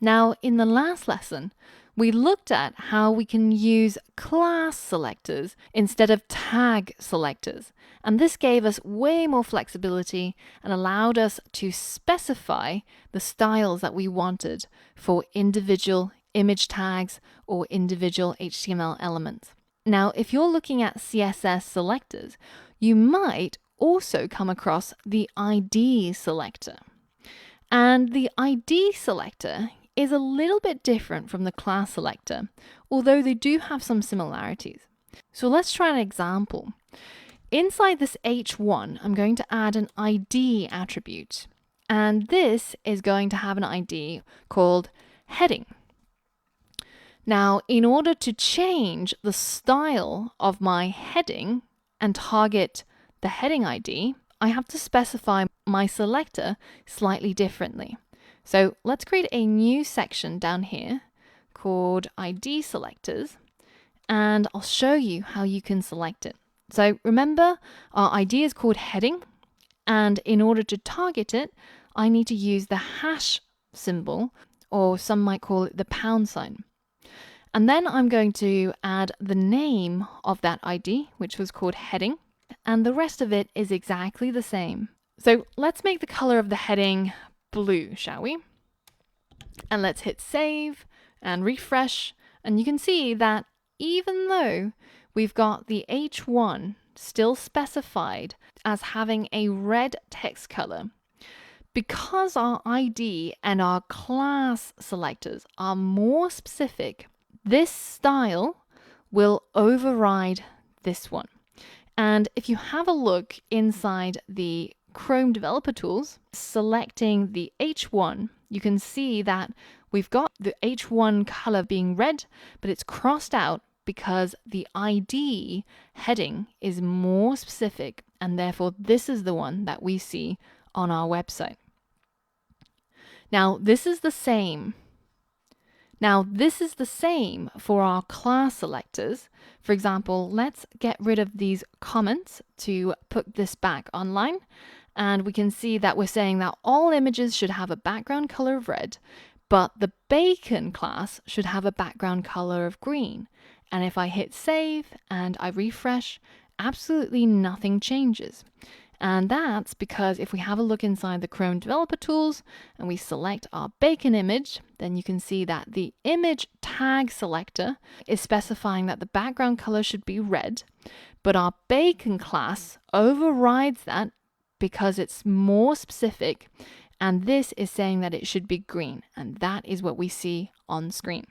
Now, in the last lesson, we looked at how we can use class selectors instead of tag selectors. And this gave us way more flexibility and allowed us to specify the styles that we wanted for individual image tags or individual HTML elements. Now, if you're looking at CSS selectors, you might also come across the ID selector. And the ID selector is a little bit different from the class selector, although they do have some similarities. So let's try an example. Inside this H1, I'm going to add an ID attribute, and this is going to have an ID called heading. Now, in order to change the style of my heading and target the heading ID, I have to specify my selector slightly differently. So let's create a new section down here called ID selectors, and I'll show you how you can select it. So remember, our ID is called heading, and in order to target it, I need to use the hash symbol, or some might call it the pound sign. And then I'm going to add the name of that ID, which was called heading, and the rest of it is exactly the same. So let's make the color of the heading blue, shall we? And let's hit save and refresh, and you can see that even though we've got the H1 still specified as having a red text color, because our ID and our class selectors are more specific, this style will override this one. And if you have a look inside the Chrome Developer Tools, selecting the H1, you can see that we've got the H1 color being red, but it's crossed out because the ID heading is more specific, and therefore this is the one that we see on our website. Now, this is the same for our class selectors. For example, let's get rid of these comments to put this back online. And we can see that we're saying that all images should have a background color of red, but the bacon class should have a background color of green. And if I hit save and I refresh, absolutely nothing changes. And that's because if we have a look inside the Chrome Developer Tools and we select our bacon image, then you can see that the image tag selector is specifying that the background color should be red, but our bacon class overrides that because it's more specific, and this is saying that it should be green, and that is what we see on screen.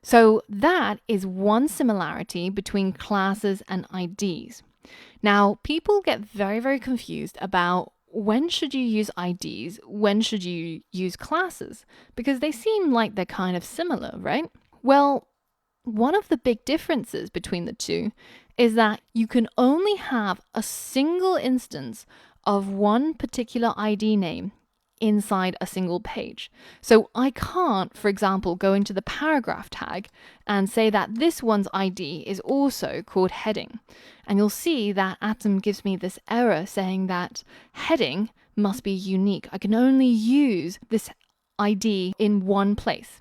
So that is one similarity between classes and IDs. Now, people get very, very confused about when should you use IDs, when should you use classes, because they seem like they're kind of similar, right? Well, one of the big differences between the two is that you can only have a single instance of one particular ID name inside a single page. So I can't, for example, go into the paragraph tag and say that this one's ID is also called heading. And you'll see that Atom gives me this error saying that heading must be unique. I can only use this ID in one place.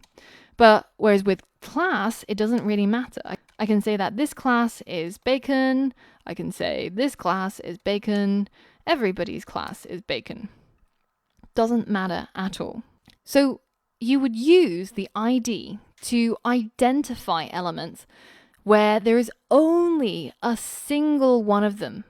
But whereas with class, it doesn't really matter. I can say that this class is bacon. I can say this class is bacon. Everybody's class is bacon. Doesn't matter at all. So you would use the ID to identify elements where there is only a single one of them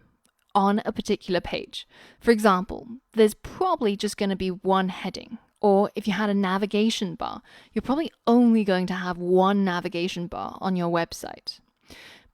on a particular page. For example, there's probably just going to be one heading. Or if you had a navigation bar, you're probably only going to have one navigation bar on your website.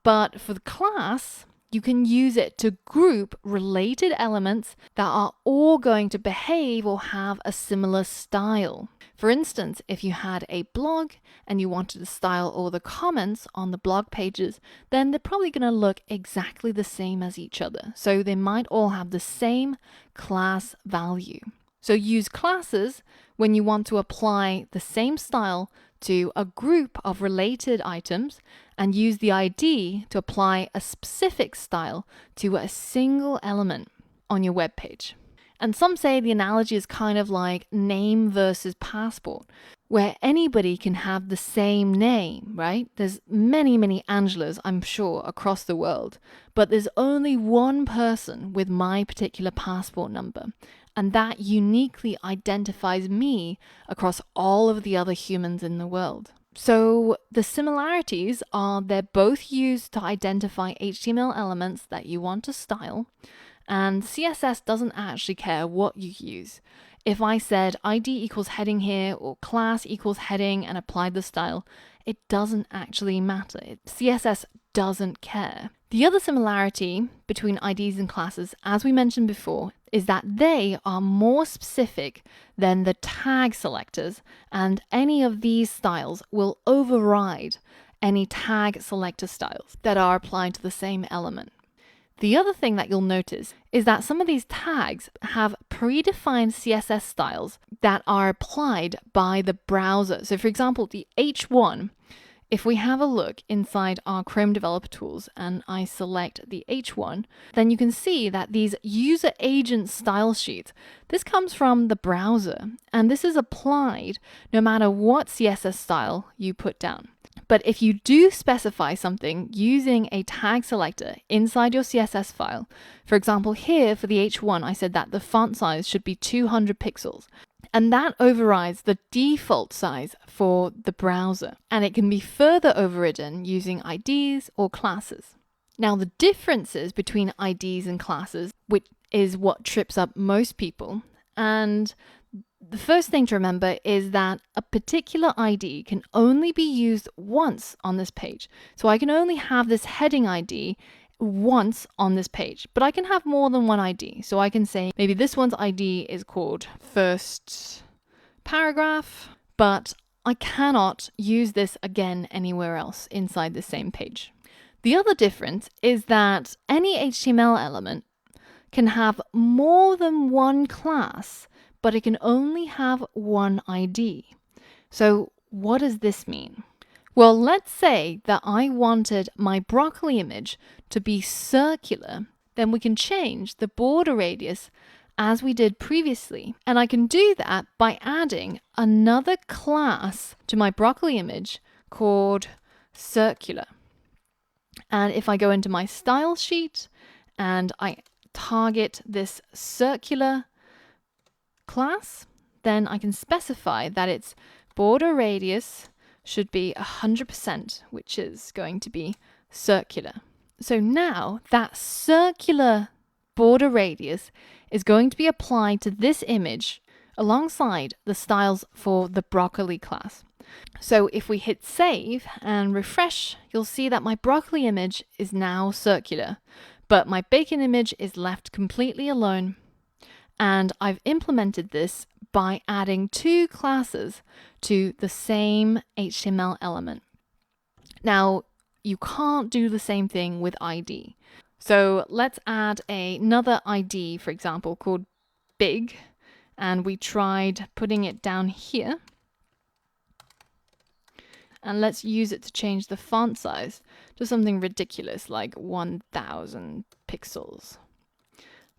But for the class, you can use it to group related elements that are all going to behave or have a similar style. For instance, if you had a blog and you wanted to style all the comments on the blog pages, then they're probably going to look exactly the same as each other. So they might all have the same class value. So use classes when you want to apply the same style to a group of related items, and use the ID to apply a specific style to a single element on your web page. And some say the analogy is kind of like name versus passport, where anybody can have the same name, right? There's many, many Angelas, I'm sure, across the world, but there's only one person with my particular passport number, and that uniquely identifies me across all of the other humans in the world. So the similarities are they're both used to identify HTML elements that you want to style, and CSS doesn't actually care what you use. If I said ID equals heading here or class equals heading and applied the style, it doesn't actually matter. CSS doesn't care. The other similarity between IDs and classes, as we mentioned before, is that they are more specific than the tag selectors, and any of these styles will override any tag selector styles that are applied to the same element. The other thing that you'll notice is that some of these tags have predefined CSS styles that are applied by the browser. So for example, the H1, if we have a look inside our Chrome Developer Tools and I select the H1, then you can see that these user agent style sheets, this comes from the browser, and this is applied no matter what CSS style you put down. But if you do specify something using a tag selector inside your CSS file, for example, here for the H1, I said that the font size should be 200 pixels. And that overrides the default size for the browser. And it can be further overridden using IDs or classes. Now, the differences between IDs and classes, which is what trips up most people, and the first thing to remember is that a particular ID can only be used once on this page. So I can only have this heading ID once on this page, but I can have more than one ID. So I can say maybe this one's ID is called first paragraph, but I cannot use this again anywhere else inside the same page. The other difference is that any HTML element can have more than one class, but it can only have one ID. So what does this mean? Well, let's say that I wanted my broccoli image to be circular, then we can change the border radius as we did previously. And I can do that by adding another class to my broccoli image called circular. And if I go into my style sheet and I target this circular class, then I can specify that its border radius should be 100%, which is going to be circular. So now that circular border radius is going to be applied to this image alongside the styles for the broccoli class. So if we hit save and refresh, you'll see that my broccoli image is now circular, but my bacon image is left completely alone. And I've implemented this by adding two classes to the same HTML element. Now, you can't do the same thing with ID. So let's add another ID, for example, called big, and we tried putting it down here. And let's use it to change the font size to something ridiculous like 1000 pixels.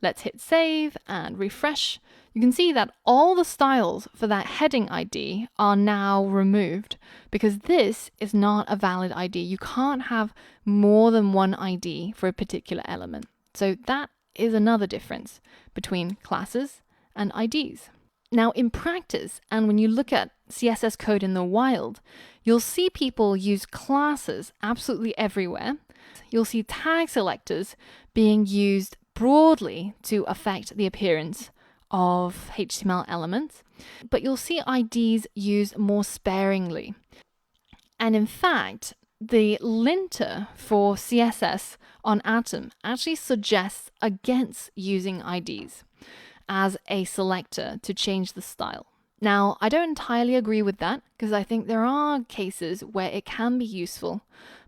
Let's hit save and refresh. You can see that all the styles for that heading ID are now removed because this is not a valid ID. You can't have more than one ID for a particular element. So that is another difference between classes and IDs. Now in practice, and when you look at CSS code in the wild, you'll see people use classes absolutely everywhere. You'll see tag selectors being used broadly to affect the appearance of HTML elements, but you'll see IDs used more sparingly. And in fact, the linter for CSS on Atom actually suggests against using IDs as a selector to change the style. Now, I don't entirely agree with that because I think there are cases where it can be useful,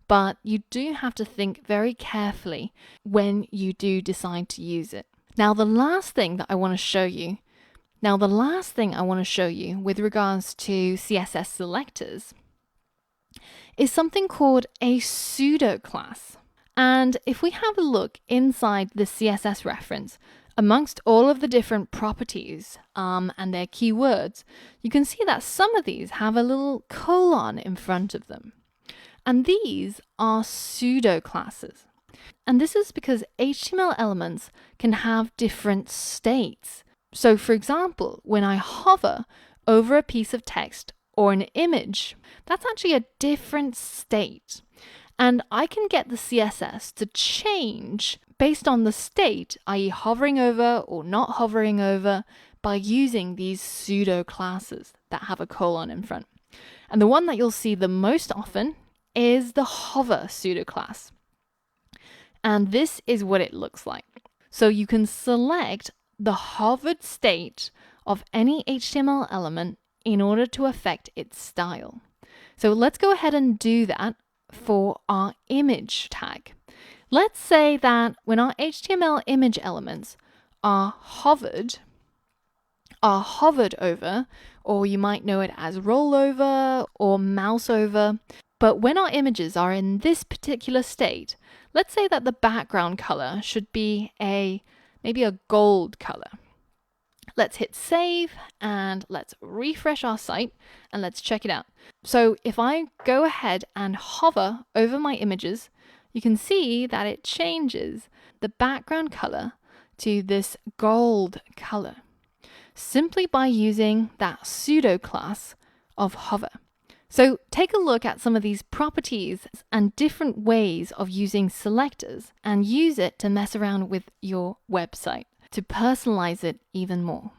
but you do have to think very carefully when you do decide to use it. Now, the last thing I want to show you with regards to CSS selectors is something called a pseudo class. And if we have a look inside the CSS reference Amongst all of the different properties and their keywords, you can see that some of these have a little colon in front of them. And these are pseudo classes. And this is because HTML elements can have different states. So for example, when I hover over a piece of text or an image, that's actually a different state. And I can get the CSS to change based on the state, i.e. hovering over or not hovering over, by using these pseudo classes that have a colon in front. And the one that you'll see the most often is the hover pseudo class. And this is what it looks like. So you can select the hovered state of any HTML element in order to affect its style. So let's go ahead and do that for our image tag. Let's say that when our HTML image elements are hovered over, or you might know it as rollover or mouse over, but when our images are in this particular state, let's say that the background color should be maybe a gold color. Let's hit save and let's refresh our site and let's check it out. So if I go ahead and hover over my images, you can see that it changes the background color to this gold color simply by using that pseudo class of hover. So take a look at some of these properties and different ways of using selectors and use it to mess around with your website to personalize it even more.